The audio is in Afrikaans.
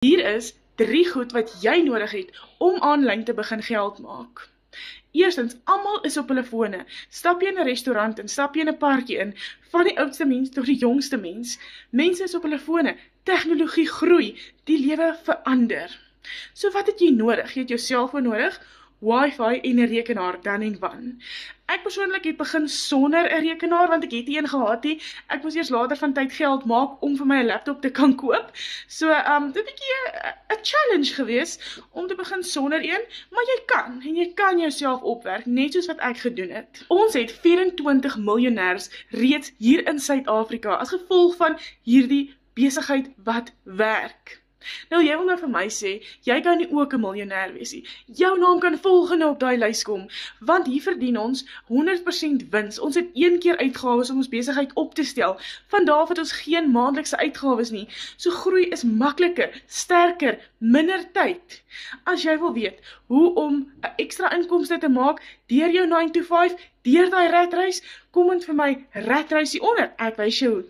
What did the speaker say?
Hier is 3 goed wat jy nodig het om aanlyn te begin geld maak. Eerstens, almal is op hulle fone. Stap jy in 'n restaurant en stap jy in 'n parkie in, van die oudste mens tot die jongste mens. Mense is op hulle fone. Tegnologie groei, die lewe verander. So wat het jy nodig? Jy het jou selfoon nodig, Wi-Fi en 'n rekenaar dan en wan. Ek persoonlik het begin sonder 'n rekenaar, want ek het nie een gehad nie. Ek moes eers later van tyd geld maak om vir my 'n laptop te kan koop. So, dit 'n bietjie 'n challenge gewees om te begin sonder een, maar jy kan, en jy kan jouself opwerk, net soos wat ek gedoen het. Ons het 24 miljonêers reeds hier in Suid-Afrika, as gevolg van hierdie besigheid wat werk. Nou, jy wil nou vir my sê, jy kan nie ook 'n miljonêr wees nie. Jou naam kan volgende op daai lys kom, want hier verdien ons 100% wins. Ons het 1 keer uitgawes om ons besigheid op te stel. Vandaar het ons geen maandelikse uitgawes nie. So groei is makliker, sterker, minder tyd. As jy wil weet hoe om 'n ekstra inkomste te maak deur jou 9 to 5, deur daai ratreis, kom en vir my ratreis hieronder. Ek wys jou hoe.